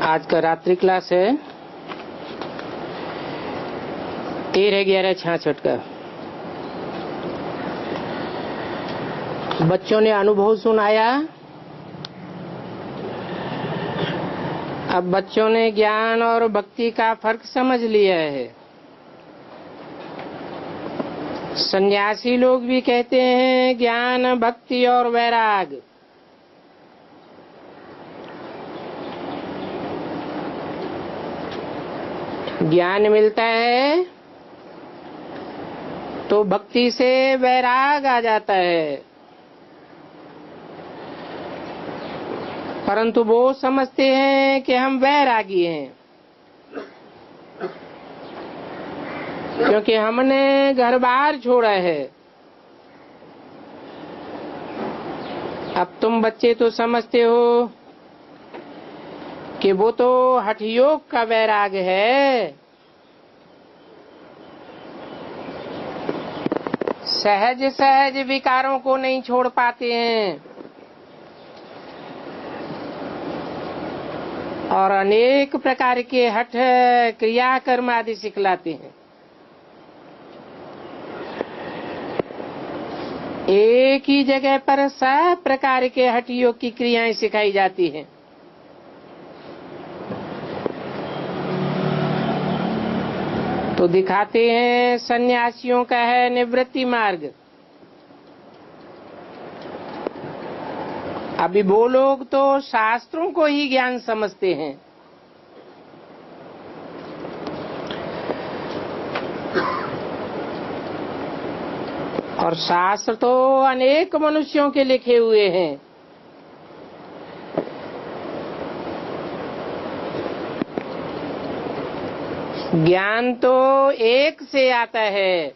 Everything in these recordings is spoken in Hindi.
आज का रात्रि क्लास है 13/11/66 का। बच्चों ने अनुभव सुनाया। अब बच्चों ने ज्ञान और भक्ति का फर्क समझ लिया है। सन्यासी लोग भी कहते हैं ज्ञान, भक्ति और वैराग। ज्ञान मिलता है तो भक्ति से वैराग आ जाता है, परंतु वो समझते हैं कि हम वैरागी हैं, क्योंकि हमने घर बार छोड़ा है। अब तुम बच्चे तो समझते हो कि वो तो हठ योग का वैराग है। सहज सहज विकारों को नहीं छोड़ पाते हैं और अनेक प्रकार के हठ, क्रिया, कर्म आदि सिखलाते हैं। एक ही जगह पर सब प्रकार के हठ योग की क्रियाएं सिखाई जाती हैं। तो दिखाते हैं सन्यासियों का है निवृत्ति मार्ग। अभी वो लोग तो शास्त्रों को ही ज्ञान समझते हैं। और शास्त्र तो अनेक मनुष्यों के लिखे हुए हैं। ज्ञान तो एक से आता है।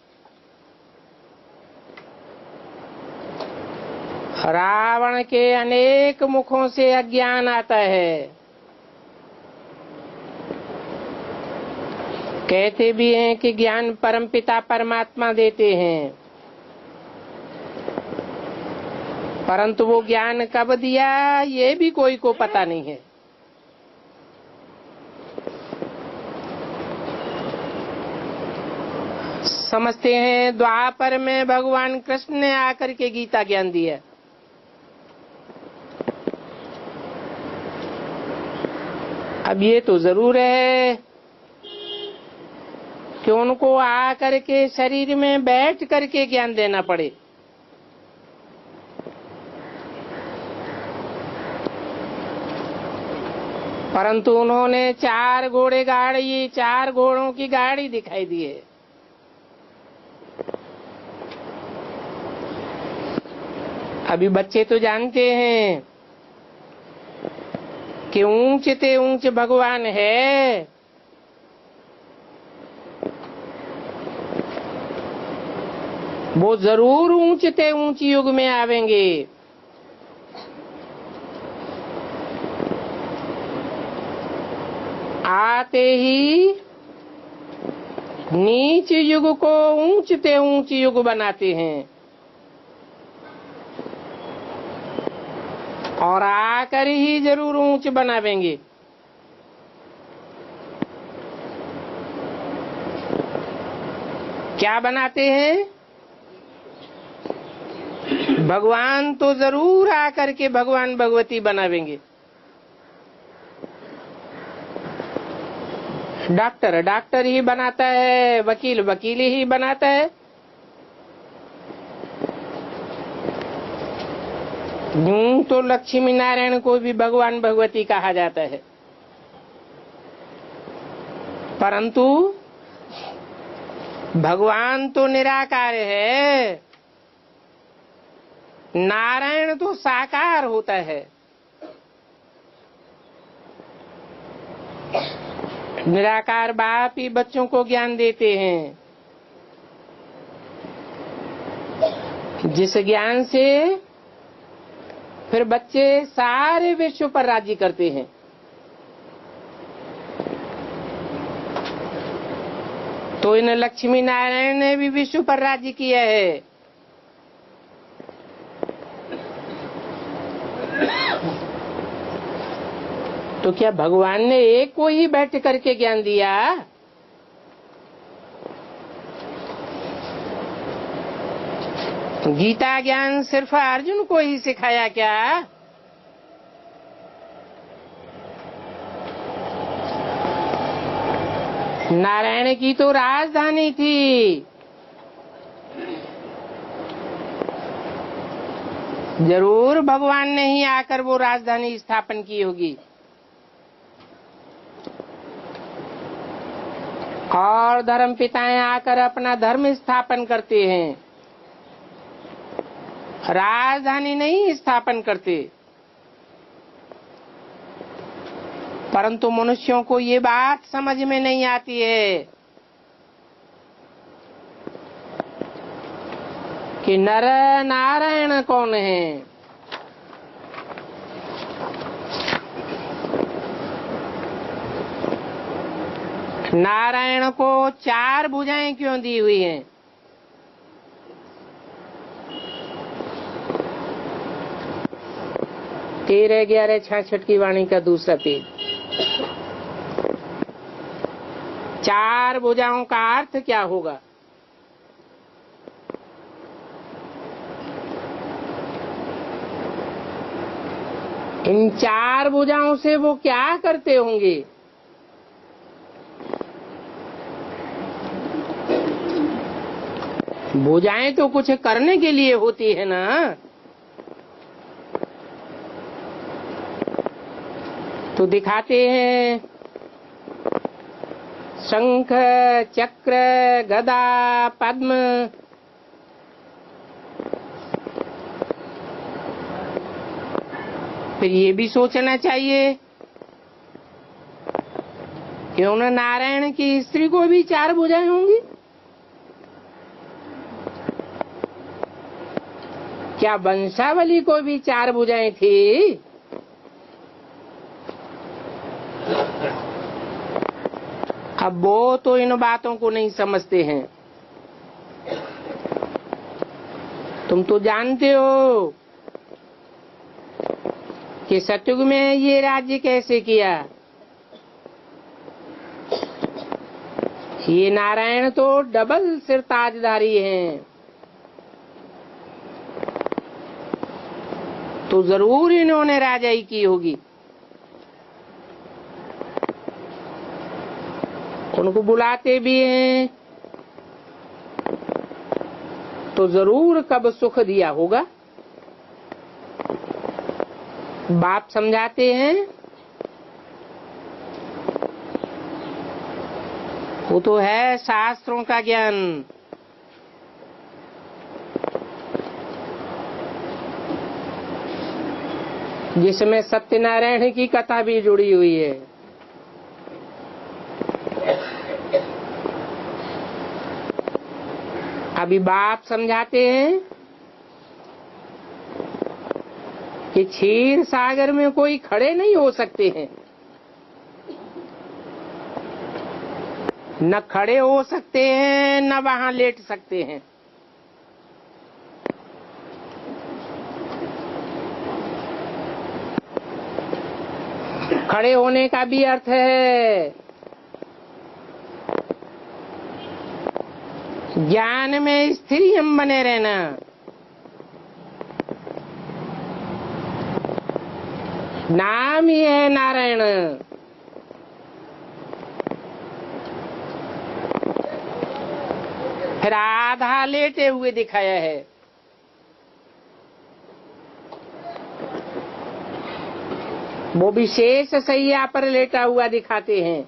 रावण के अनेक मुखों से अज्ञान आता है। कहते भी हैं कि ज्ञान परमपिता परमात्मा देते हैं, परंतु वो ज्ञान कब दिया ये भी कोई को पता नहीं है। समझते हैं द्वापर में भगवान कृष्ण ने आकर के गीता ज्ञान दिया। अब ये तो जरूर है कि उनको आकर के शरीर में बैठ करके ज्ञान देना पड़े। परंतु उन्होंने 4 घोड़े गाड़ी, 4 घोड़ों की गाड़ी दिखाई दी है। अभी बच्चे तो जानते हैं कि ऊंच ते ऊंच भगवान है। वो जरूर ऊंच ते ऊंच युग में आवेंगे। आते ही नीच युग को ऊंच ते ऊंच युग बनाते हैं और आकर ही जरूर ऊंच बनावेंगे। क्या बनाते हैं? भगवान तो जरूर आकर के भगवान भगवती बनावेंगे। डॉक्टर ही बनाता है, वकील ही बनाता है। यूं तो लक्ष्मी नारायण को भी भगवान भगवती कहा जाता है, परंतु भगवान तो निराकार है, नारायण तो साकार होता है। निराकार बाप ही बच्चों को ज्ञान देते हैं, जिस ज्ञान से फिर बच्चे सारे विश्व पर राज्य करते हैं। तो इन लक्ष्मी नारायण ने भी विश्व पर राज्य किया है। तो क्या भगवान ने एक को ही बैठ करके ज्ञान दिया? गीता ज्ञान सिर्फ अर्जुन को ही सिखाया क्या? नारायण की तो राजधानी थी, जरूर भगवान ने ही आकर वो राजधानी स्थापन की होगी। और धर्म पिताएं आकर अपना धर्म स्थापन करते हैं, राजधानी नहीं स्थापन करते। परंतु मनुष्यों को ये बात समझ में नहीं आती है कि नर नारायण कौन है। नारायण को 4 भुजाएं क्यों दी हुई हैं? तेरह 11 66 की वाणी का दूसरा पेज। 4 भुजाओं का अर्थ क्या होगा? इन 4 भुजाओं से वो क्या करते होंगे? भुजाएं तो कुछ करने के लिए होती है ना। तो दिखाते हैं शंख, चक्र, गदा, पद्म। फिर ये भी सोचना चाहिए कि उन नारायण की स्त्री को भी 4 भुजाएं होंगी। क्या वंशावली को भी 4 भुजाएं थी? अब वो तो इन बातों को नहीं समझते हैं। तुम तो जानते हो कि सतयुग में ये राज्य कैसे किया। ये नारायण तो डबल सिर ताजधारी हैं, तो जरूर इन्होंने राजाई की होगी। उनको बुलाते भी हैं तो जरूर कब सुख दिया होगा। बाप समझाते हैं वो तो है शास्त्रों का ज्ञान। जिसमें सत्यनारायण की कथा भी जुड़ी हुई है। अभी बाप समझाते हैं कि क्षीर सागर में कोई खड़े नहीं हो सकते हैं, न खड़े हो सकते हैं न वहां लेट सकते हैं। खड़े होने का भी अर्थ है ज्ञान में स्थिर हम बने रहना। नाम ही है नारायण। फिर आधा लेटे हुए दिखाया है। वो विशेष सैया पर लेटा हुआ दिखाते हैं।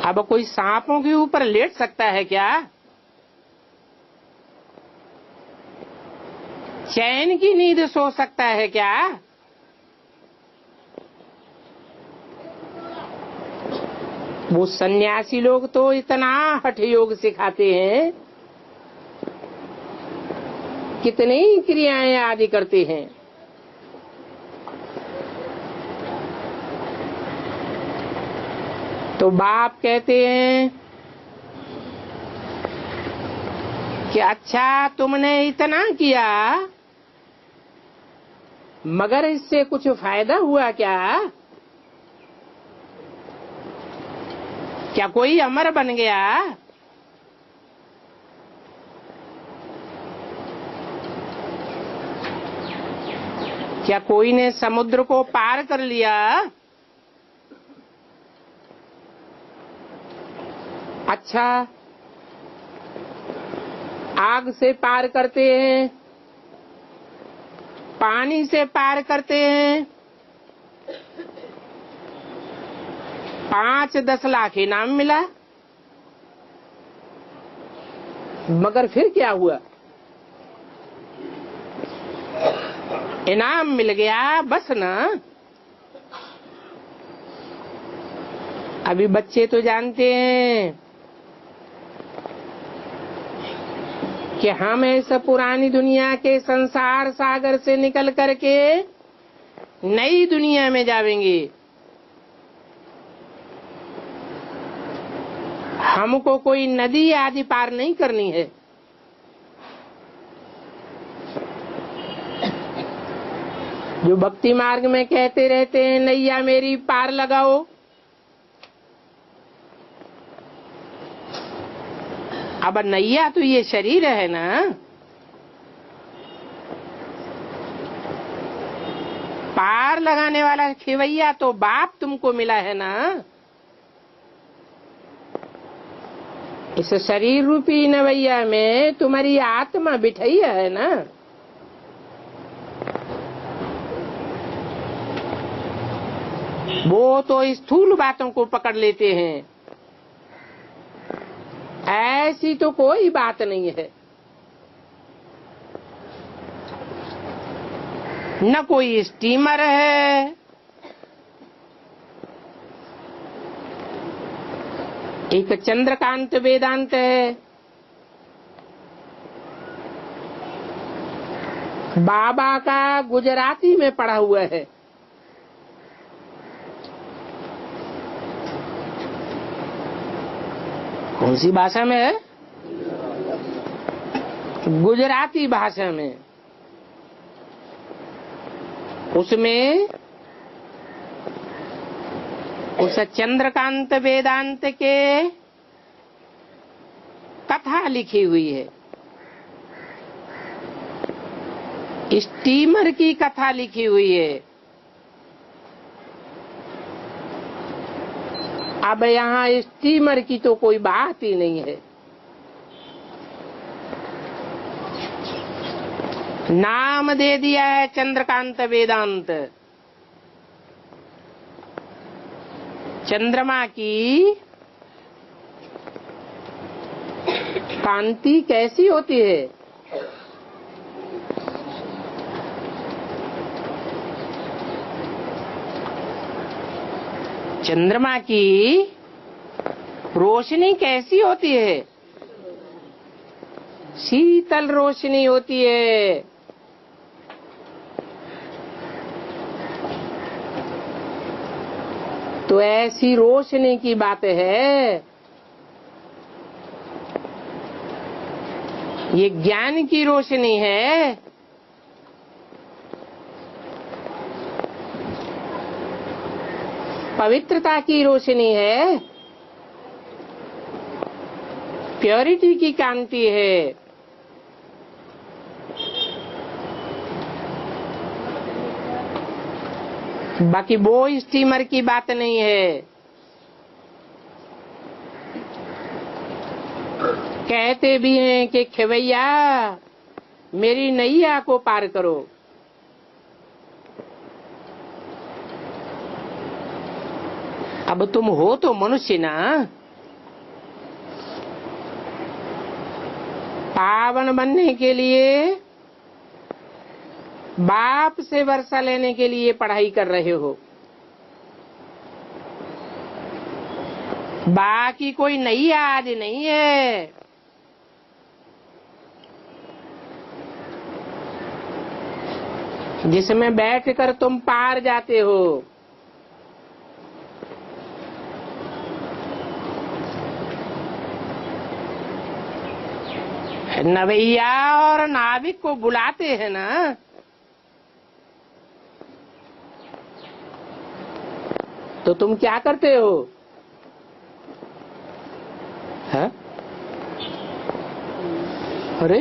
अब कोई सांपों के ऊपर लेट सकता है क्या? चैन की नींद सो सकता है क्या? वो सन्यासी लोग तो इतना हठ योग सिखाते हैं, कितनी क्रियाएं आदि करते हैं। तो बाप कहते हैं कि अच्छा तुमने इतना किया, मगर इससे कुछ फायदा हुआ क्या? क्या कोई अमर बन गया? क्या कोई ने समुद्र को पार कर लिया? अच्छा, आग से पार करते हैं, पानी से पार करते हैं, 5-10 लाख इनाम मिला, मगर फिर क्या हुआ? इनाम मिल गया बस ना। अभी बच्चे तो जानते हैं कि हम इस पुरानी दुनिया के संसार सागर से निकल करके नई दुनिया में जाएंगे। हमको कोई नदी आदि पार नहीं करनी है। जो भक्ति मार्ग में कहते रहते हैं नैया मेरी पार लगाओ, अब नैया तो ये शरीर है ना। पार लगाने वाला खेवैया तो बाप तुमको मिला है ना। इस शरीर रूपी नवैया में तुम्हारी आत्मा बिठाई है ना। वो तो स्थूल बातों को पकड़ लेते हैं, ऐसी तो कोई बात नहीं है। न कोई स्टीमर है, एक चंद्रकांत वेदांत है। बाबा का गुजराती में पढ़ा हुआ है। कौन सी भाषा में है? गुजराती भाषा में। उसमें उस चंद्रकांत वेदांत के कथा लिखी हुई है, स्टीमर की कथा लिखी हुई है। अब यहाँ स्टीमर की तो कोई बात ही नहीं है। नाम दे दिया है चंद्रकांत वेदांत। चंद्रमा की कांति कैसी होती है? चंद्रमा की रोशनी कैसी होती है? शीतल रोशनी होती है। तो ऐसी रोशनी की बात है। ये ज्ञान की रोशनी है। पवित्रता की रोशनी है। प्योरिटी की कांति है। बाकी वो स्टीमर की बात नहीं है। कहते भी हैं कि खेवैया मेरी नैया को पार करो। अब तुम हो तो मनुष्य ना। पावन बनने के लिए बाप से वर्षा लेने के लिए पढ़ाई कर रहे हो। बाकी कोई नैया आदि नहीं है। जिसमें बैठकर तुम पार जाते हो। नवैया और नाविक को बुलाते हैं ना। तो तुम क्या करते हो? है? अरे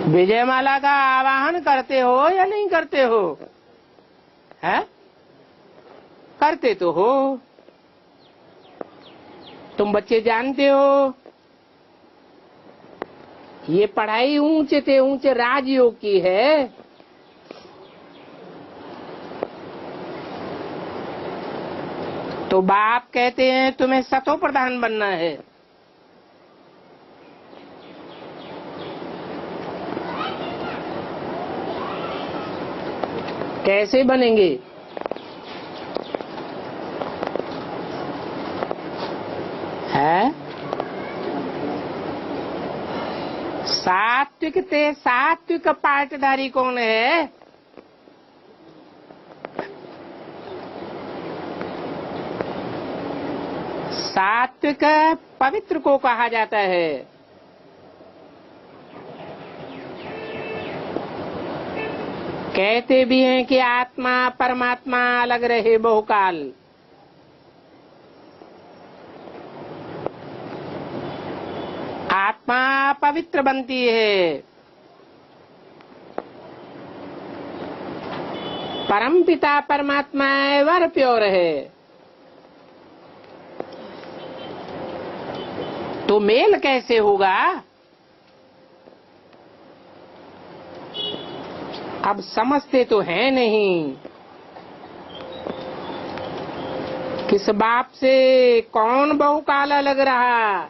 विजयमाला का आवाहन करते हो या नहीं करते हो? है? करते तो हो। तुम बच्चे जानते हो ये पढ़ाई ऊंचे से ऊंचे राजयोग की है। तो बाप कहते हैं तुम्हें सतो प्रधान बनना है। कैसे बनेंगे? है? सात्विक ते सात्विक पाठधारी कौन है? सात्विक पवित्र को कहा जाता है। कहते भी हैं कि आत्मा परमात्मा अलग रहे बहुकाल। आत्मा पवित्र बनती है, परम पिता परमात्मा एवर प्योर है। तो मेल कैसे होगा? अब समझते तो है नहीं। किस बाप से कौन बहुकाला लग रहा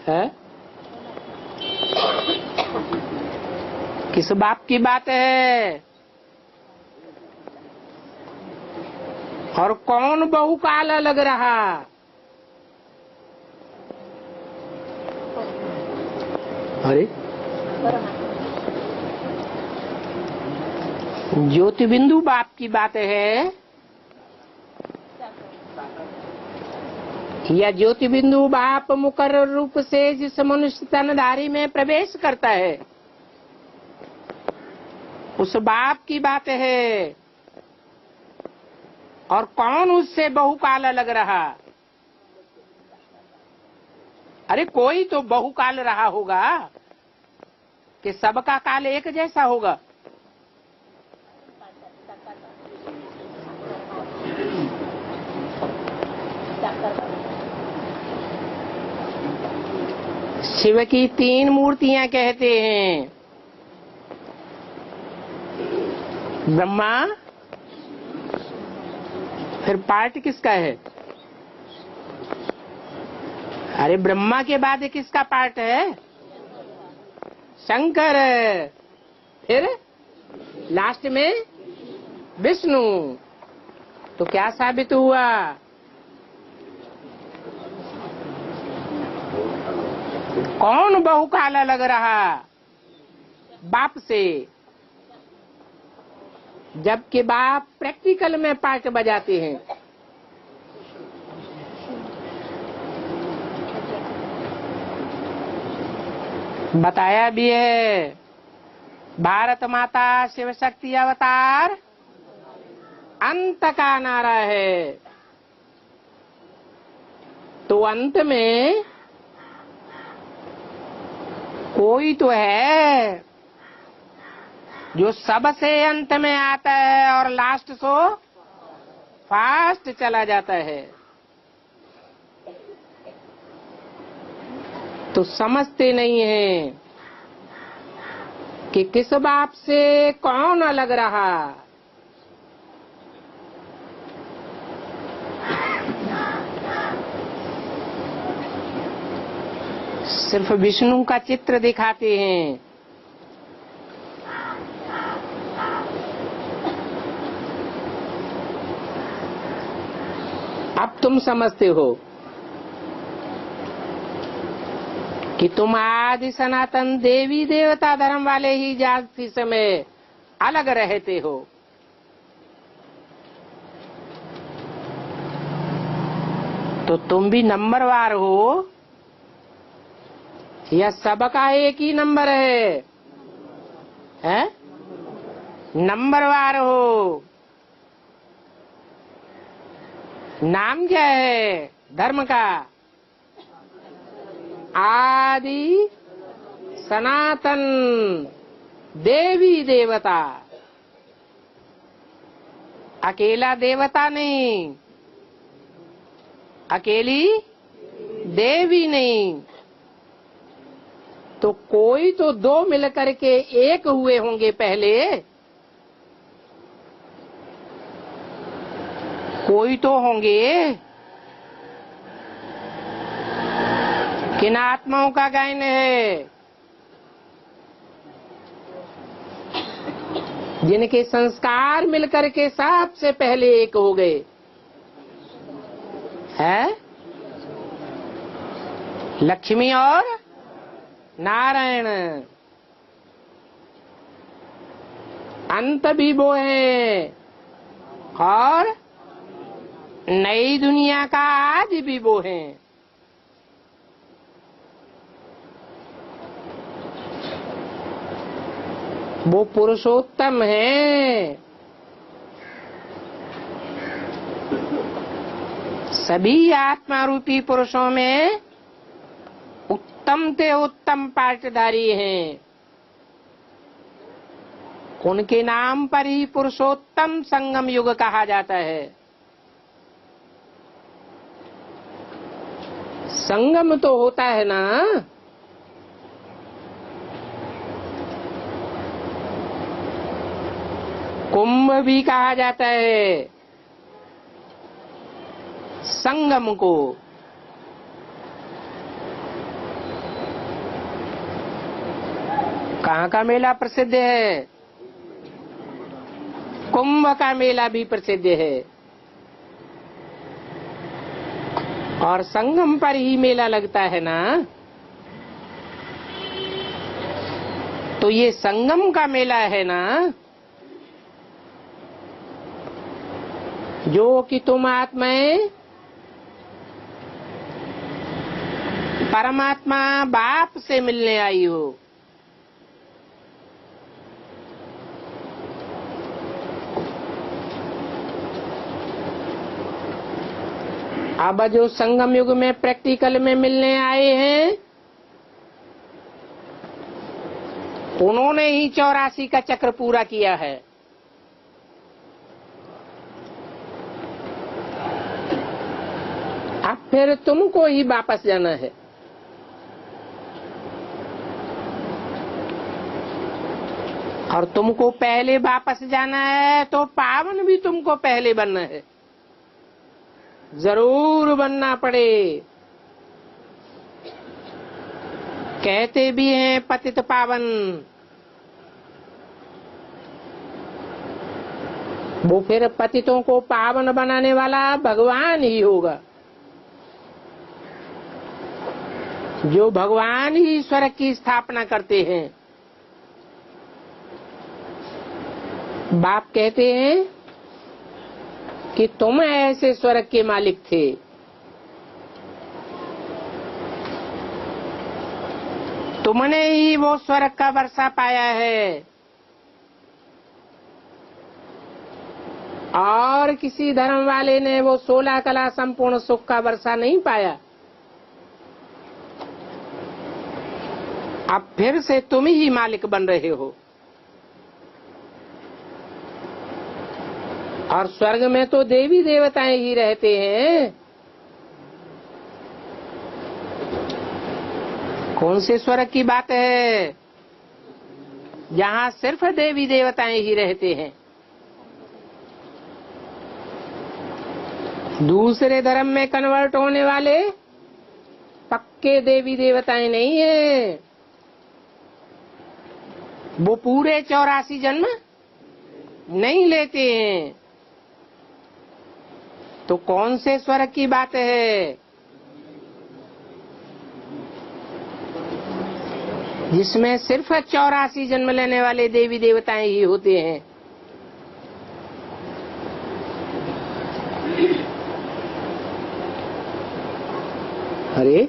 है? किस बाप की बात है? और कौन बहुकाला लग रहा? अरे ज्योति बिंदु बाप की बात है या ज्योति बिंदु बाप मुकर्रर रूप से जिस मनुष्य तनधारी में प्रवेश करता है उस बाप की बात है? और कौन उससे बहुकाल लग रहा? अरे कोई तो बहुकाल रहा होगा कि सबका काल एक जैसा होगा। शिव की 3 मूर्तियां कहते हैं, ब्रह्मा, फिर पार्ट किसका है? अरे ब्रह्मा के बाद किसका पार्ट है? शंकर। फिर लास्ट में विष्णु। तो क्या साबित हुआ? कौन बहुकाला लग रहा? बाप से। जबकि बाप प्रैक्टिकल में पार्ट बजाते हैं। बताया भी है, भारत माता शिव शक्ति अवतार अंत का नारा है। तो अंत में कोई तो है जो सबसे अंत में आता है और लास्ट सो फास्ट चला जाता है। तो समझते नहीं है कि किस बाप से कौन अलग रहा। सिर्फ विष्णु का चित्र दिखाते हैं। अब तुम समझते हो कि तुम आदि सनातन देवी देवता धर्म वाले ही जाति समय अलग रहते हो। तो तुम भी नंबरवार हो या सबका एक ही नंबर है? नंबरवार हो। नाम क्या है धर्म का? आदि सनातन देवी देवता। अकेला देवता नहीं, अकेली देवी नहीं, तो कोई तो दो मिलकर के एक हुए होंगे पहले, कोई तो होंगे। किन आत्माओं का गायन है? जिनके संस्कार मिलकर के सबसे पहले एक हो गए है लक्ष्मी और नारायण। अंत भी वो है और नई दुनिया का आज भी वो है। वो पुरुषोत्तम है। सभी आत्मा रूपी पुरुषों में उत्तम से उत्तम पाठधारी हैं। उनके नाम पर ही पुरुषोत्तम संगम युग कहा जाता है। संगम तो होता है ना, कुंभ भी कहा जाता है संगम को। कहाँ का मेला प्रसिद्ध है? कुंभ का मेला भी प्रसिद्ध है और संगम पर ही मेला लगता है ना। तो ये संगम का मेला है ना, जो कि तुम आत्माएं परमात्मा बाप से मिलने आई हो। अब जो संगम युग में प्रैक्टिकल में मिलने आए हैं, उन्होंने ही 84 का चक्र पूरा किया है। अब फिर तुमको ही वापस जाना है। और तुमको पहले वापस जाना है तो पावन भी तुमको पहले बनना है, जरूर बनना पड़े। कहते भी हैं पतित पावन, वो फिर पतितों को पावन बनाने वाला भगवान ही होगा। जो भगवान ही स्वर्ग की स्थापना करते हैं। बाप कहते हैं कि तुम ऐसे स्वर्ग के मालिक थे। तुमने ही वो स्वर्ग का वर्षा पाया है और किसी धर्म वाले ने वो 16 कला संपूर्ण सुख का वर्षा नहीं पाया। अब फिर से तुम ही मालिक बन रहे हो। और स्वर्ग में तो देवी देवताएं ही रहते हैं। कौन से स्वर्ग की बात है जहाँ सिर्फ देवी देवताएं ही रहते हैं? दूसरे धर्म में कन्वर्ट होने वाले पक्के देवी देवताएं नहीं है। वो पूरे 84 जन्म नहीं लेते हैं। तो कौन से स्वर्ग की बात है जिसमें सिर्फ 84 जन्म लेने वाले देवी देवताएं ही होते हैं? अरे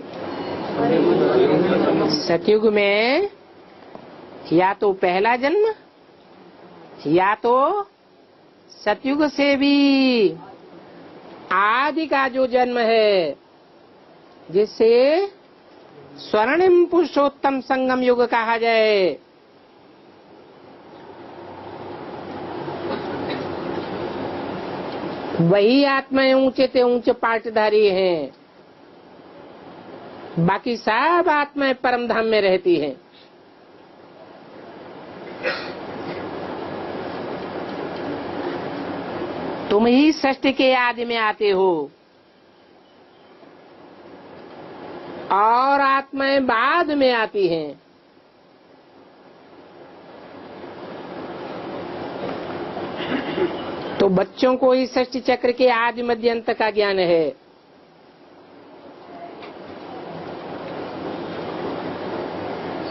सतयुग में या तो पहला जन्म या तो सतयुग से भी आदि का जो जन्म है, जिससे स्वर्णिम पुरुषोत्तम संगम युग कहा जाए, वही आत्माएं ऊंचे से ऊंचे पाटधारी हैं। बाकी सब आत्माएं परम धाम में रहती हैं। तुम ही सृष्टि के आदि में आते हो और आत्माएं बाद में आती हैं। तो बच्चों को इस सृष्टि चक्र के आदि मध्य अंत का ज्ञान है।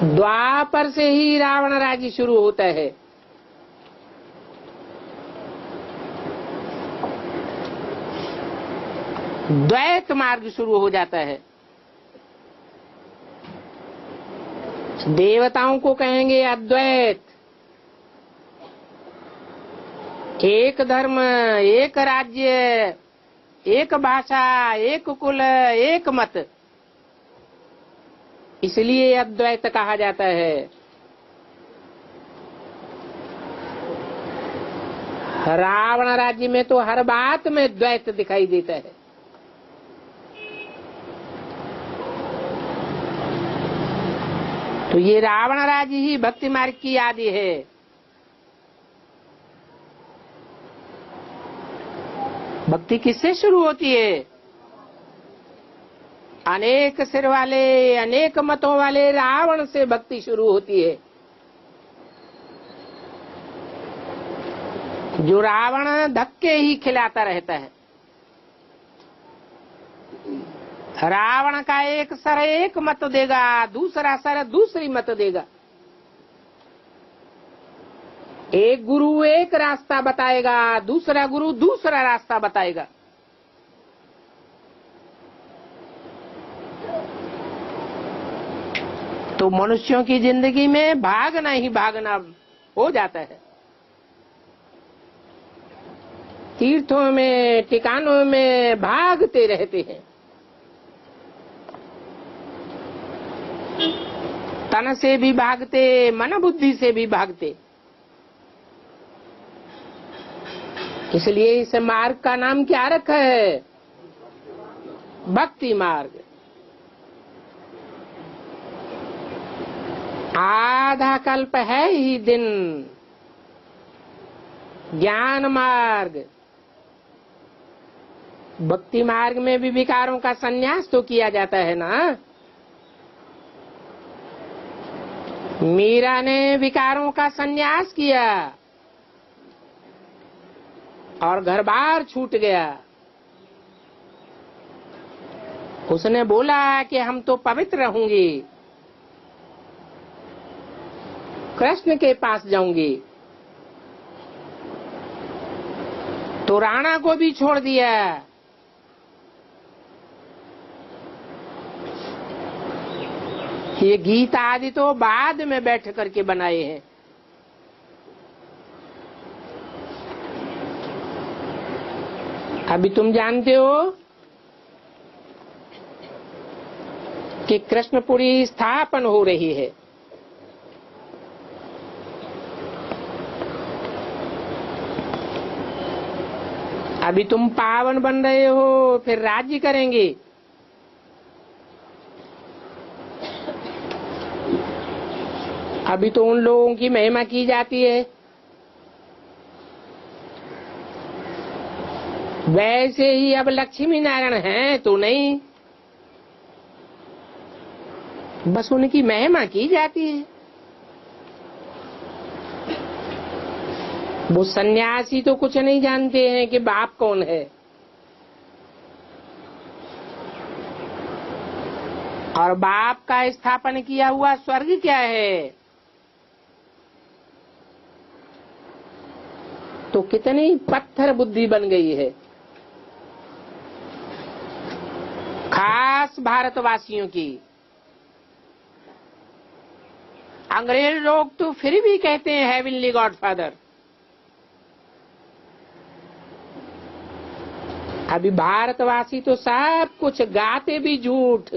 द्वापर से ही रावण राज्य शुरू होता है। द्वैत मार्ग शुरू हो जाता है। देवताओं को कहेंगे अद्वैत, एक धर्म, एक राज्य, एक भाषा, एक कुल, एक मत, इसलिए अद्वैत कहा जाता है। रावण राज्य में तो हर बात में द्वैत दिखाई देता है। तो ये रावण राज्य ही भक्ति मार्ग की आदि है। भक्ति किससे शुरू होती है? अनेक सिर वाले, अनेक मतों वाले रावण से भक्ति शुरू होती है। जो रावण धक्के ही खिलाता रहता है। रावण का एक सर एक मत देगा, दूसरा सर दूसरी मत देगा। एक गुरु एक रास्ता बताएगा, दूसरा गुरु दूसरा रास्ता बताएगा। तो मनुष्यों की जिंदगी में भागना ही भागना हो जाता है। तीर्थों में, ठिकानों में भागते रहते हैं। तन से भी भागते, मन बुद्धि से भी भागते। इसलिए इस मार्ग का नाम क्या रखा है? भक्ति मार्ग। आधा कल्प है ही दिन। ज्ञान मार्ग। भक्ति मार्ग में भी विकारों का संन्यास तो किया जाता है ना। मीरा ने विकारों का संन्यास किया और घर बार छूट गया। उसने बोला कि हम तो पवित्र रहूंगी, कृष्ण के पास जाऊंगी। तो राणा को भी छोड़ दिया। ये गीत आदि तो बाद में बैठ करके बनाए हैं। अभी तुम जानते हो कि कृष्णपुरी स्थापन हो रही है। अभी तुम पावन बन रहे हो, फिर राज्य करेंगे। अभी तो उन लोगों की महिमा की जाती है। वैसे ही अब लक्ष्मी नारायण हैं तो नहीं, बस उनकी महिमा की जाती है। वो सन्यासी तो कुछ नहीं जानते हैं कि बाप कौन है। और बाप का स्थापन किया हुआ स्वर्ग क्या है। तो कितनी पत्थर बुद्धि बन गई है। खास भारतवासियों की। अंग्रेज लोग तो फिर भी कहते हैं हेवनली गॉडफादर। अभी भारतवासी तो सब कुछ गाते भी झूठ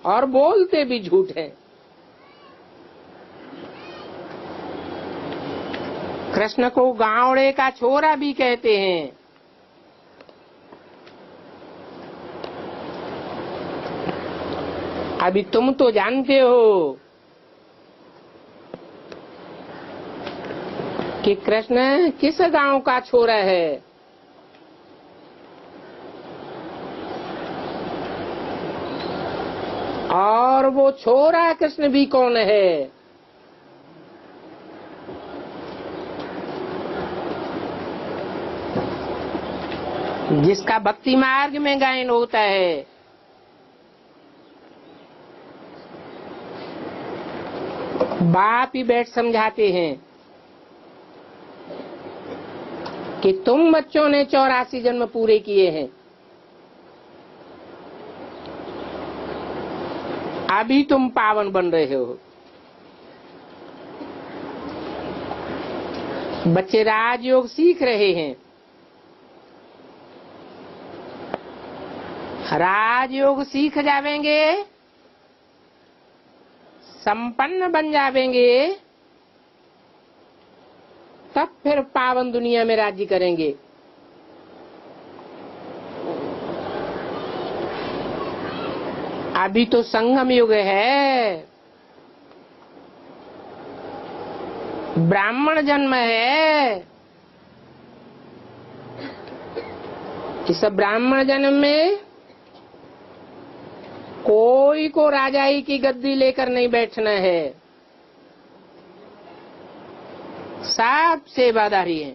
और बोलते भी झूठ है। कृष्ण को गावड़े का छोरा भी कहते हैं। अभी तुम तो जानते हो कि कृष्ण किस गांव का छोरा है। और वो छोरा कृष्ण भी कौन है। जिसका भक्ति मार्ग में गायन होता है। बाप ही बैठ समझाते हैं कि तुम बच्चों ने 84 जन्म पूरे किए हैं, अभी तुम पावन बन रहे हो। बच्चे राजयोग सीख रहे हैं। राजयोग सीख जावेंगे, संपन्न बन जावेंगे, तब फिर पावन दुनिया में राज्य करेंगे। अभी तो संगम युग है, ब्राह्मण जन्म है। इस ब्राह्मण जन्म में कोई को राजाई की गद्दी लेकर नहीं बैठना है, सब सेवादारी है।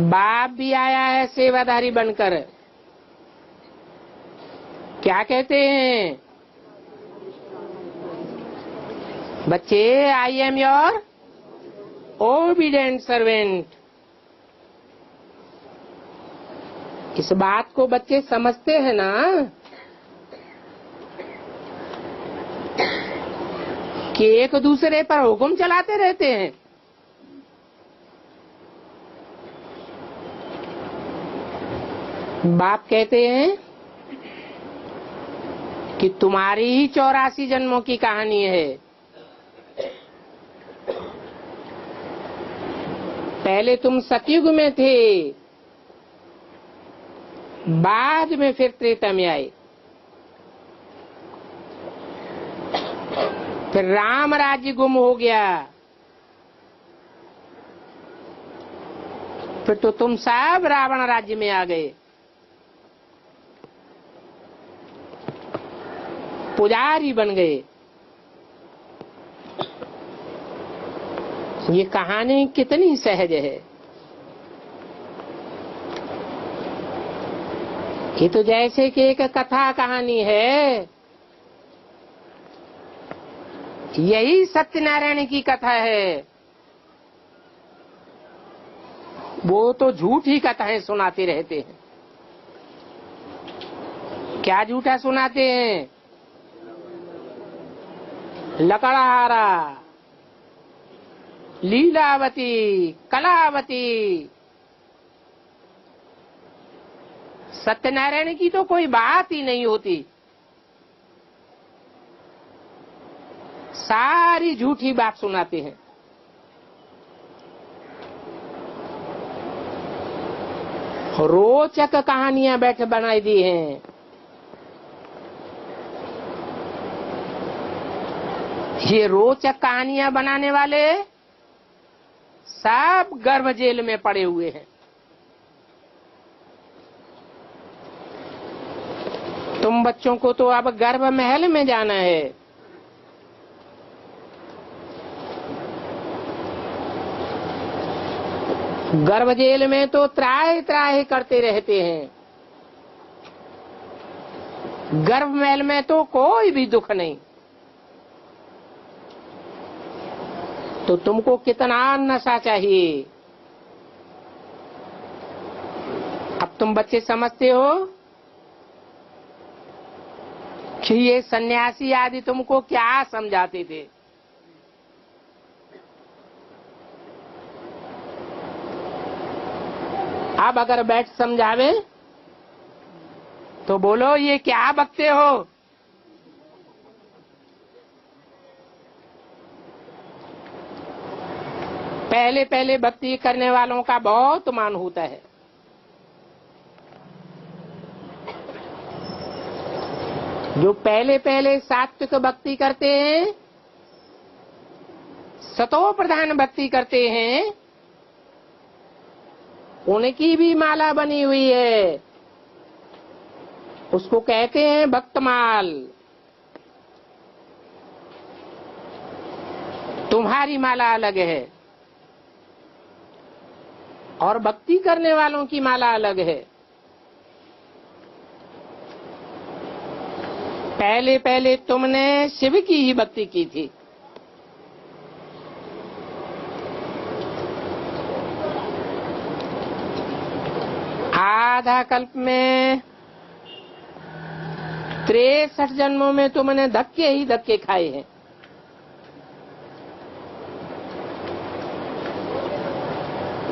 बाप भी आया है सेवादारी बनकर। क्या कहते हैं बच्चे, I am your obedient servant. इस बात को बच्चे समझते हैं ना कि एक दूसरे पर हुक्म चलाते रहते हैं। बाप कहते हैं कि तुम्हारी ही 84 जन्मों की कहानी है। पहले तुम सतयुग में थे, बाद में फिर त्रेता में आए, फिर राम राज्य गुम हो गया, फिर तो तुम सब रावण राज्य में आ गए। पुजारी बन गए। ये कहानी कितनी सहज है। ये तो जैसे कि एक कथा कहानी है। यही सत्यनारायण की कथा है। वो तो झूठी कथाएं सुनाते रहते हैं। क्या झूठा सुनाते हैं? लकड़हारा, लीलावती, कलावती। सत्यनारायण की तो कोई बात ही नहीं होती। सारी झूठी बात सुनाते हैं। रोचक कहानियां बैठ बनाई दी हैं। ये रोचक कहानियां बनाने वाले सब गर्भ जेल में पड़े हुए हैं। तुम बच्चों को तो अब गर्भ महल में जाना है। गर्भ जेल में तो त्राहि त्राहि करते रहते हैं। गर्भ महल में तो कोई भी दुख नहीं। तो तुमको कितना नशा चाहिए? अब तुम बच्चे समझते हो कि ये सन्यासी आदि तुमको क्या समझाते थे। अब अगर बैठ समझावे तो बोलो ये क्या बकते हो। पहले पहले भक्ति करने वालों का बहुत मान होता है। जो पहले पहले सात्विक भक्ति करते हैं, सतो प्रधान भक्ति करते हैं, उनकी भी माला बनी हुई है। उसको कहते हैं भक्तमाल। तुम्हारी माला अलग है और भक्ति करने वालों की माला अलग है। पहले पहले तुमने शिव की ही भक्ति की थी। आधा कल्प में 63 जन्मों में तुमने धक्के ही धक्के खाए हैं।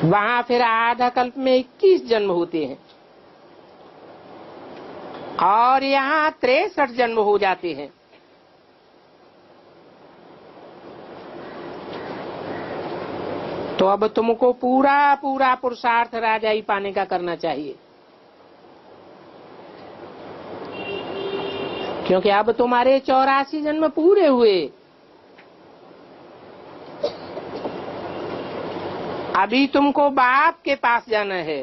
वहां फिर आधा कल्प में 21 जन्म होते हैं और यहाँ 63 जन्म हो जाते हैं। तो अब तुमको पूरा पूरा पुरुषार्थ राजाई पाने का करना चाहिए, क्योंकि अब तुम्हारे 84 जन्म पूरे हुए। अभी तुमको बाप के पास जाना है।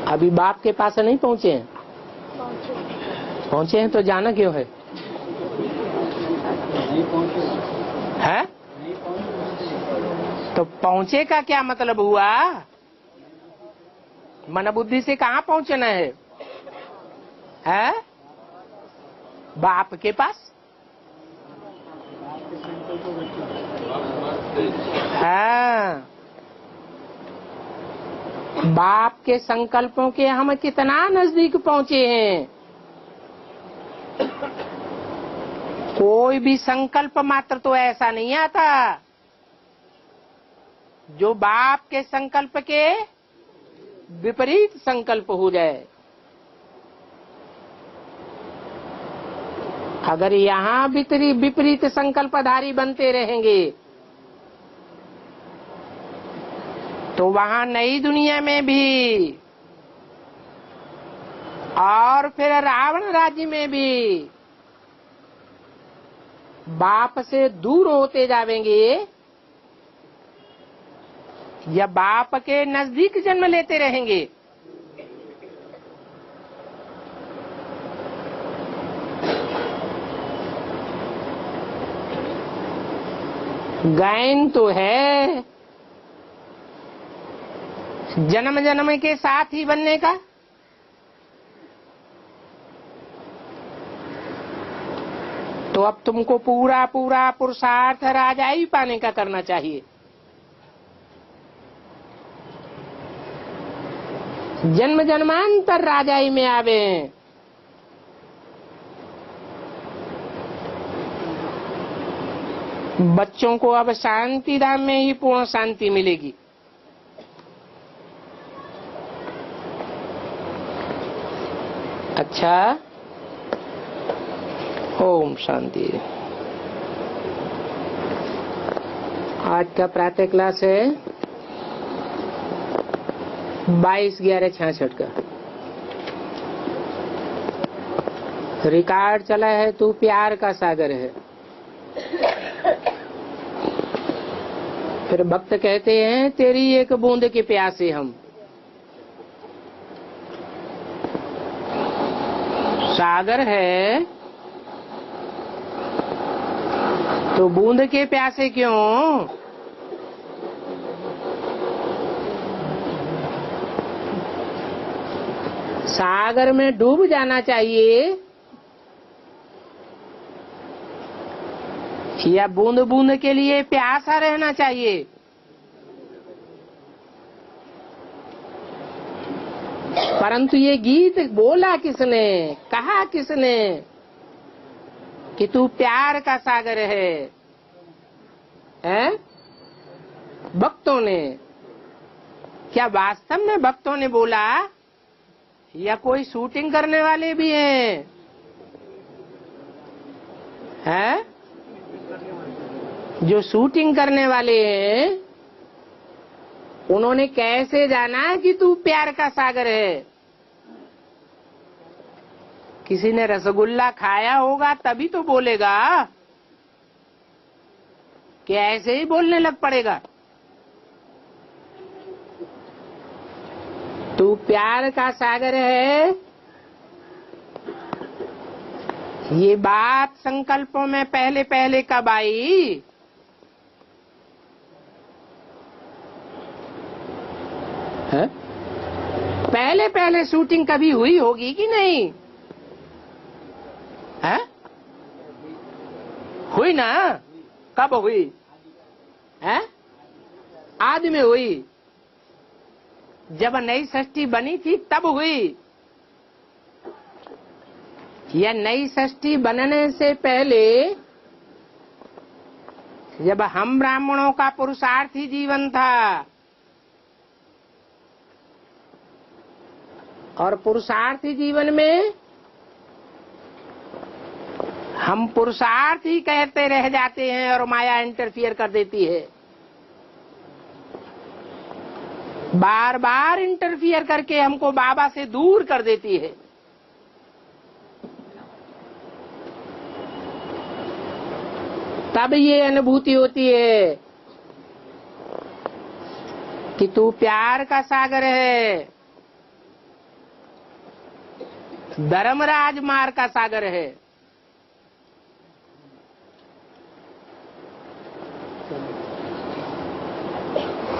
अभी बाप के पास नहीं पहुंचे हैं? पहुंचे हैं तो जाना क्यों है? है? तो पहुंचे का क्या मतलब हुआ? मन बुद्धि से कहाँ पहुंचना है? है? बाप के पास। हाँ, बाप के संकल्पों के हम कितना नजदीक पहुंचे हैं। कोई भी संकल्प मात्र तो ऐसा नहीं आता जो बाप के संकल्प के विपरीत संकल्प हो जाए। अगर यहाँ विपरीत संकल्पधारी बनते रहेंगे तो वहाँ नई दुनिया में भी और फिर रावण राज्य में भी बाप से दूर होते जाएंगे या बाप के नजदीक जन्म लेते रहेंगे। गायन तो है जन्म जन्म के साथ ही बनने का। तो अब तुमको पूरा पूरा पुरुषार्थ राजाई पाने का करना चाहिए। जन्म जन्मांतर राजाई में आवे। बच्चों को अब शांति धाम में ही पूर्ण शांति मिलेगी। अच्छा, ओम शांति। आज का प्रातः क्लास है 22/11/66 का। रिकॉर्ड चला है तू प्यार का सागर है। फिर भक्त कहते हैं तेरी एक बूंद के प्यासे हम। सागर है तो बूंद के प्यासे क्यों? सागर में डूब जाना चाहिए या बूंद बूंद के लिए प्यासा रहना चाहिए? परंतु ये गीत बोला किसने, कहा किसने कि तू प्यार का सागर है? हैं? भक्तों ने। क्या वास्तव में भक्तों ने बोला या कोई शूटिंग करने वाले भी हैं? हैं? जो शूटिंग करने वाले हैं उन्होंने कैसे जाना कि तू प्यार का सागर है? किसी ने रसगुल्ला खाया होगा तभी तो बोलेगा, कि ऐसे ही बोलने लग पड़ेगा। तू प्यार का सागर है, ये बात संकल्पों में पहले पहले कब आई? है? पहले पहले शूटिंग कभी हुई होगी कि नहीं? है? हुई ना? कब हुई? है? आदि में हुई। जब नई षष्ठी बनी थी तब हुई, या नई षष्ठी बनने से पहले जब हम ब्राह्मणों का पुरुषार्थी जीवन था और पुरुषार्थी जीवन में हम पुरुषार्थ ही कहते रह जाते हैं और माया इंटरफियर कर देती है, बार बार इंटरफियर करके हमको बाबा से दूर कर देती है। तब ये अनुभूति होती है कि तू प्यार का सागर है, धर्मराज मार्ग का सागर है।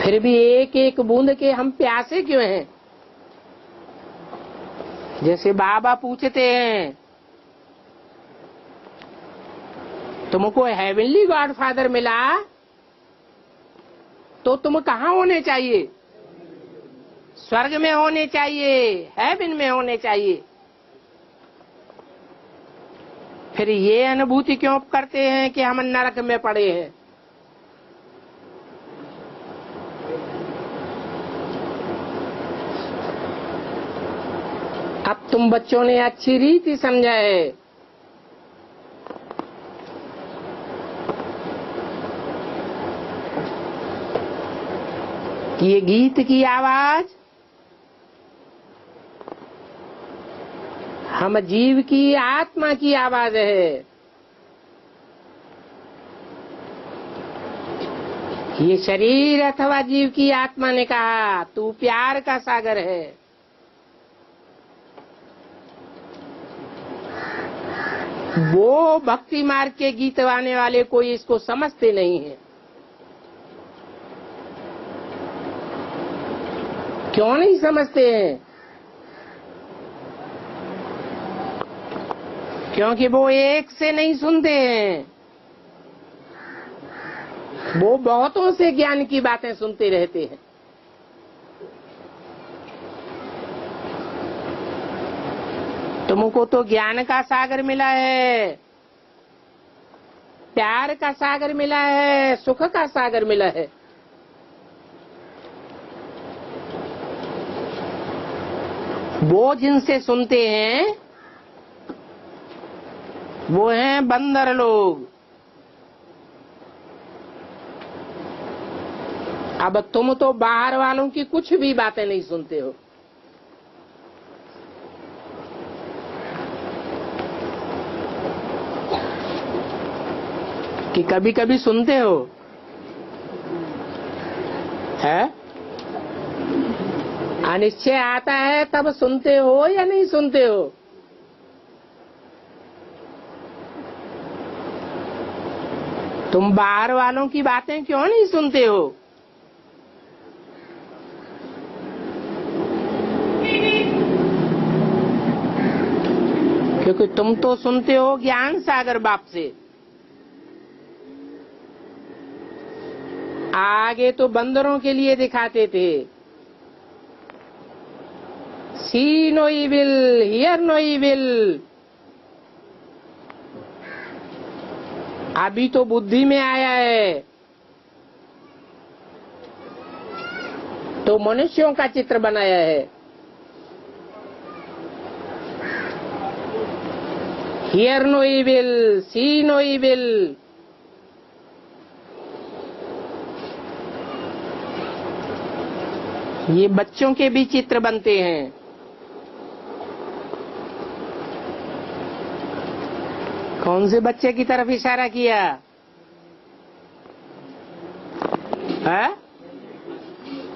फिर भी एक एक बूंद के हम प्यासे क्यों हैं? जैसे बाबा पूछते हैं, तुमको हेवनली गॉडफादर मिला तो तुम कहाँ होने चाहिए? स्वर्ग में होने चाहिए, हेवन में होने चाहिए। फिर ये अनुभूति क्यों करते हैं कि हम नरक में पड़े हैं? अब तुम बच्चों ने अच्छी रीति समझा है कि ये गीत की आवाज हम जीव की आत्मा की आवाज है। ये शरीर अथवा जीव की आत्मा ने कहा तू प्यार का सागर है। वो भक्ति मार्ग के गीत गाने वाले कोई इसको समझते नहीं है। क्यों नहीं समझते हैं? क्योंकि वो एक से नहीं सुनते हैं, वो बहुतों से ज्ञान की बातें सुनते रहते हैं। तुमको तो ज्ञान का सागर मिला है, प्यार का सागर मिला है, सुख का सागर मिला है। वो जिनसे सुनते हैं वो हैं बंदर लोग। अब तुम तो बाहर वालों की कुछ भी बातें नहीं सुनते हो। कि कभी कभी सुनते हो? है? अनिश्चय आता है तब सुनते हो या नहीं सुनते हो? तुम बाहर वालों की बातें क्यों नहीं सुनते हो? क्योंकि तुम तो सुनते हो ज्ञान सागर बाप से। आगे तो बंदरों के लिए दिखाते थे, see no evil, hear no evil. अभी तो बुद्धि में आया है तो मनुष्यों का चित्र बनाया है। Hear no evil, see no evil. ये बच्चों के भी चित्र बनते हैं। कौन से बच्चे की तरफ इशारा किया?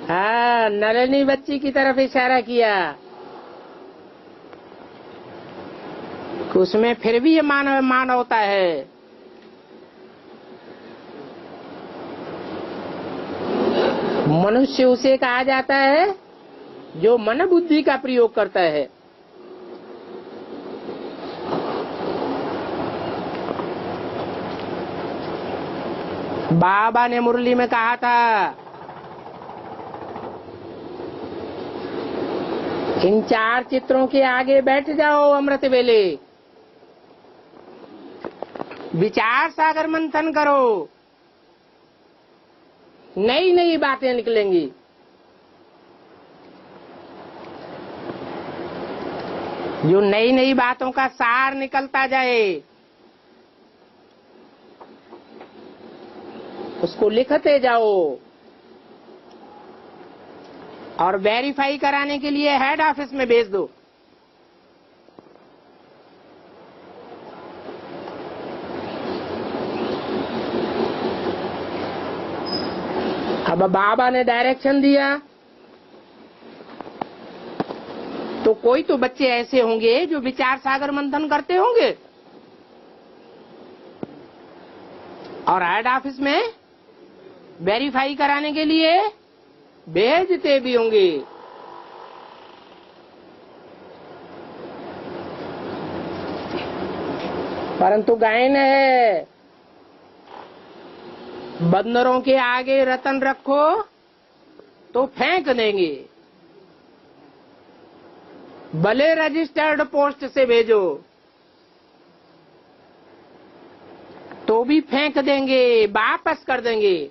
हाँ, नलिनी बच्ची की तरफ इशारा किया। उसमें फिर भी ये मान होता है। मनुष्य उसे कहा जाता है जो मन बुद्धि का प्रयोग करता है। बाबा ने मुरली में कहा था, इन 4 चित्रों के आगे बैठ जाओ अमृत वेले, विचार सागर मंथन करो, नई नई बातें निकलेंगी। जो नई नई बातों का सार निकलता जाए उसको लिखते जाओ और वेरीफाई कराने के लिए हेड ऑफिस में भेज दो। अब बाबा ने डायरेक्शन दिया तो कोई तो बच्चे ऐसे होंगे जो विचार सागर मंथन करते होंगे और हेड ऑफिस में वेरीफाई कराने के लिए भेजते भी होंगे। परंतु गायन है, बंदरों के आगे रतन रखो तो फेंक देंगे, भले रजिस्टर्ड पोस्ट से भेजो तो भी फेंक देंगे, वापस कर देंगे।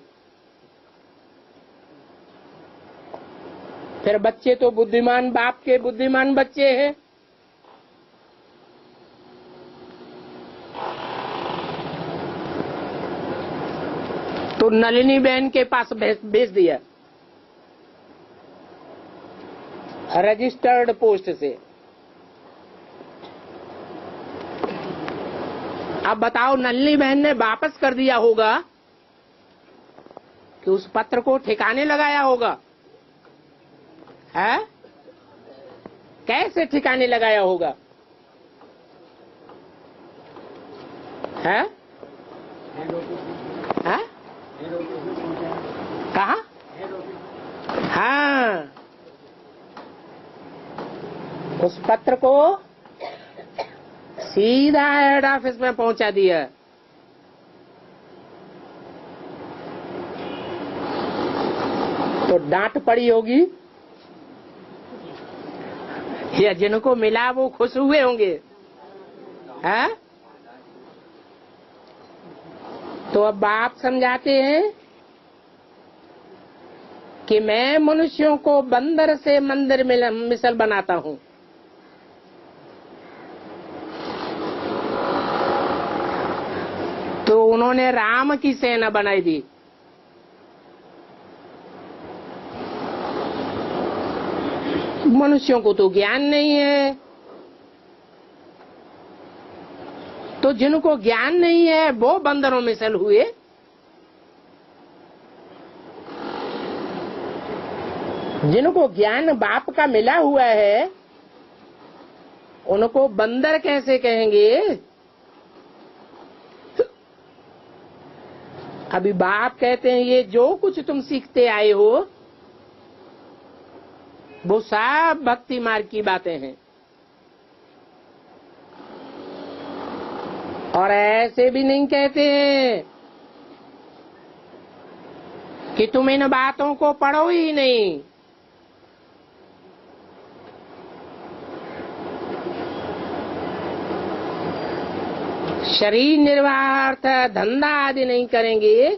फिर बच्चे तो बुद्धिमान बाप के बुद्धिमान बच्चे हैं। तो नलिनी बहन के पास भेज दिया रजिस्टर्ड पोस्ट से। अब बताओ, नलिनी बहन ने वापस कर दिया होगा कि उस पत्र को ठिकाने लगाया होगा? है? कैसे ठिकाने लगाया होगा? है? है? कहा? हाँ, उस पत्र को सीधा हेड ऑफिस में पहुंचा दिया। तो डांट पड़ी होगी या जिनको मिला वो खुश हुए होंगे। हैं? तो अब बाप समझाते हैं कि मैं मनुष्यों को बंदर से मंदिर में मिसल बनाता हूँ। तो उन्होंने राम की सेना बनाई दी। मनुष्यों को तो ज्ञान नहीं है, तो जिनको ज्ञान नहीं है वो बंदरों में मिसल हुए। जिनको ज्ञान बाप का मिला हुआ है उनको बंदर कैसे कहेंगे? अभी बाप कहते हैं ये जो कुछ तुम सीखते आए हो वो सब भक्ति मार्ग की बातें हैं। और ऐसे भी नहीं कहते हैं कि तुम इन बातों को पढ़ो ही नहीं। शरीर निर्वाहार्थ धंधा आदि नहीं करेंगे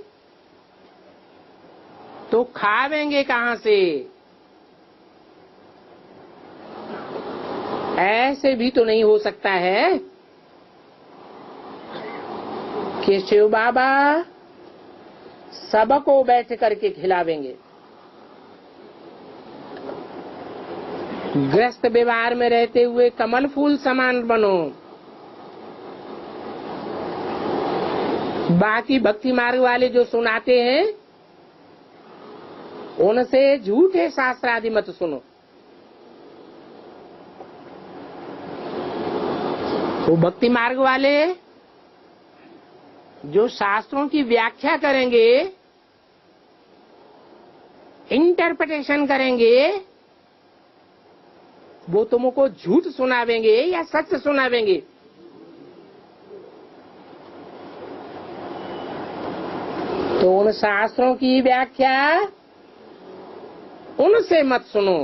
तो खावेंगे कहाँ से? ऐसे भी तो नहीं हो सकता है कि शिव बाबा सबको बैठ करके खिलावेंगे। ग्रस्त व्यवहार में रहते हुए कमल फूल समान बनो, बाकी भक्ति मार्ग वाले जो सुनाते हैं उनसे झूठे शास्त्र आदि मत सुनो। वो भक्ति मार्ग वाले जो शास्त्रों की व्याख्या करेंगे, इंटरप्रिटेशन करेंगे, वो तुमको झूठ सुनावेंगे या सच सुनावेंगे? तो उन शास्त्रों की व्याख्या उनसे मत सुनो,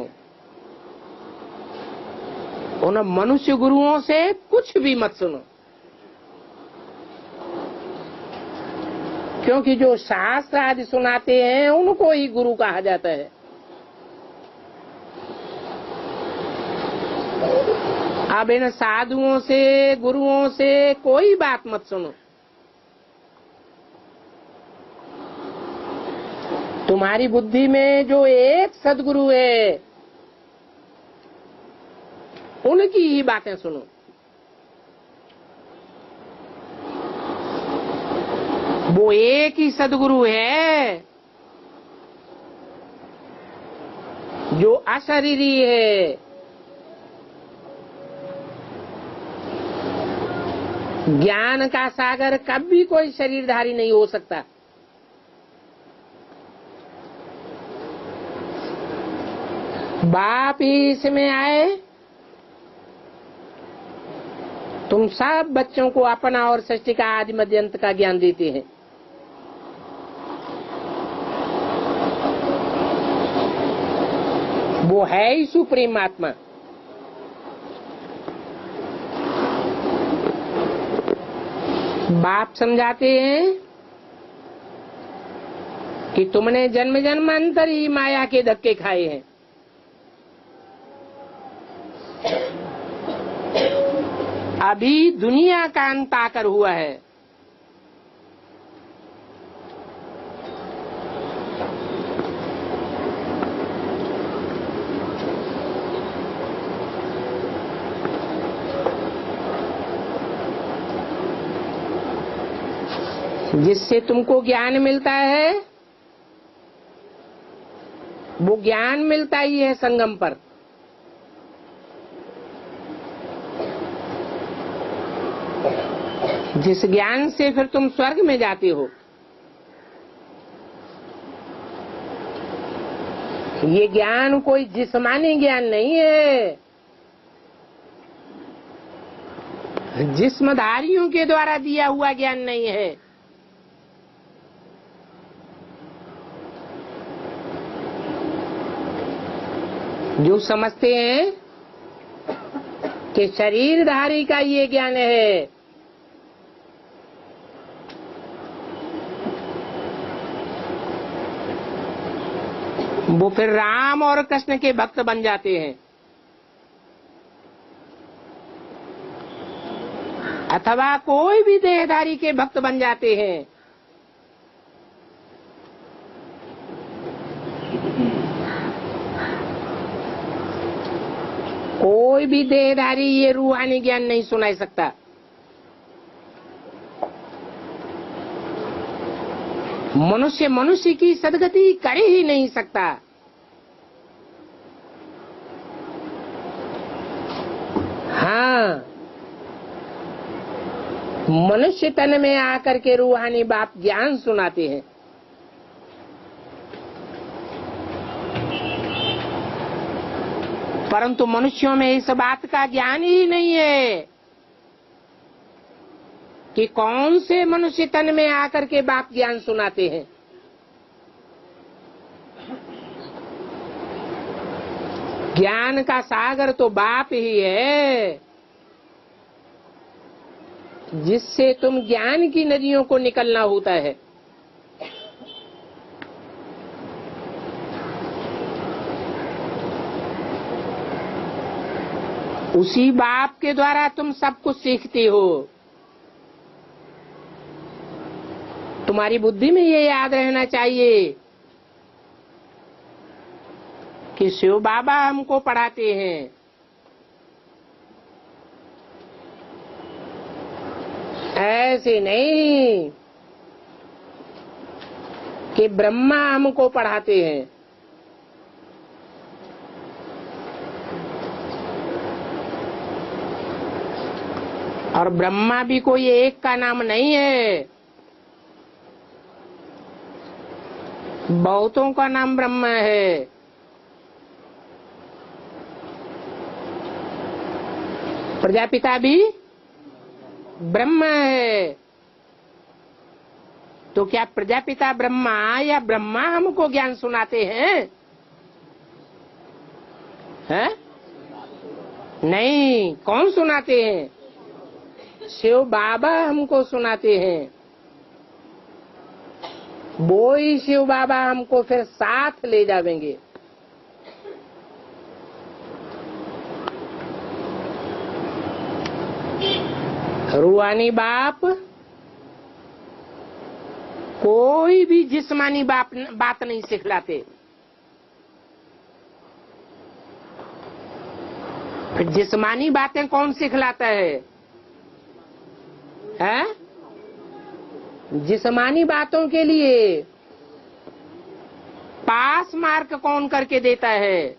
उन मनुष्य गुरुओं से कुछ भी मत सुनो, क्योंकि जो शास्त्र आदि सुनाते हैं उनको ही गुरु कहा जाता है। अब इन साधुओं से, गुरुओं से कोई बात मत सुनो। तुम्हारी बुद्धि में जो एक सदगुरु है उनकी ही बातें सुनो। वो एक ही सदगुरु है जो अशरीरी है। ज्ञान का सागर कभी कोई शरीरधारी नहीं हो सकता। बाप ही इसमें आए। तुम सब बच्चों को अपना और सृष्टि का आदि मध्य अंत का ज्ञान देते हैं। वो है ही सुप्रीम आत्मा। बाप समझाते हैं कि तुमने जन्म जन्मांतर ही माया के धक्के खाए हैं। अभी दुनिया का अंत आकर हुआ है। जिससे तुमको ज्ञान मिलता है वो ज्ञान मिलता ही है संगम पर। जिस ज्ञान से फिर तुम स्वर्ग में जाते हो, ये ज्ञान कोई जिस्मानी ज्ञान नहीं है, जिस्मधारियों के द्वारा दिया हुआ ज्ञान नहीं है। जो समझते हैं कि शरीरधारी का ये ज्ञान है, वो फिर राम और कृष्ण के भक्त बन जाते हैं, अथवा कोई भी देहधारी के भक्त बन जाते हैं। कोई भी देहधारी ये रूहानी ज्ञान नहीं सुना सकता। मनुष्य मनुष्य की सदगति कर ही नहीं सकता। हाँ, मनुष्य तन में आकर के रूहानी बाप ज्ञान सुनाते हैं। परंतु मनुष्यों में इस बात का ज्ञान ही नहीं है कि कौन से मनुष्य तन में आकर के बाप ज्ञान सुनाते हैं। ज्ञान का सागर तो बाप ही है, जिससे तुम ज्ञान की नदियों को निकलना होता है। उसी बाप के द्वारा तुम सब कुछ सीखते हो। तुम्हारी बुद्धि में ये याद रहना चाहिए कि शिव बाबा हमको पढ़ाते हैं। ऐसे नहीं कि ब्रह्मा हमको पढ़ाते हैं। और ब्रह्मा भी कोई एक का नाम नहीं है, बहुतों का नाम ब्रह्मा है। प्रजापिता भी ब्रह्मा है। तो क्या प्रजापिता ब्रह्मा या ब्रह्मा हमको ज्ञान सुनाते हैं? हैं? नहीं, कौन सुनाते हैं? शिव बाबा हमको सुनाते हैं। वो ही शिव बाबा हमको फिर साथ ले जाएंगे। रूहानी बाप कोई भी जिस्मानी बात नहीं सिखलाते। जिस्मानी बातें कौन सिखलाता है? हैं? जिस्मानी बातों के लिए पास मार्क कौन करके देता है?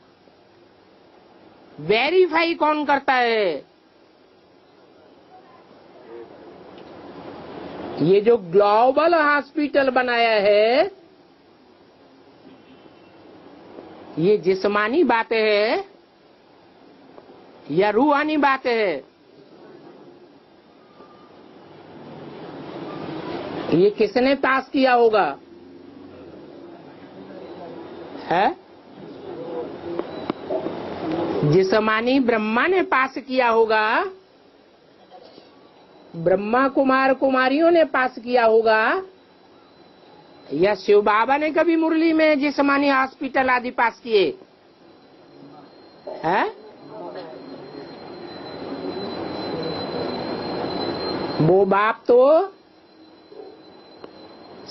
वेरीफाई कौन करता है? ये जो ग्लोबल हॉस्पिटल बनाया है, ये जिस्मानी बातें है या रूहानी बातें है? ये किसने पास किया होगा? है? जिस्मानी ब्रह्मा ने पास किया होगा, ब्रह्मा कुमार कुमारियों ने पास किया होगा, या शिव बाबा ने कभी मुरली में जिस्मानी हॉस्पिटल आदि पास किए हैं? वो बाप तो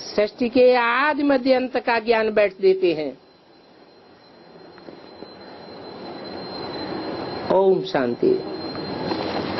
सृष्टि के आदि मध्य अंत का ज्ञान बैठ देते हैं। ओम शांति।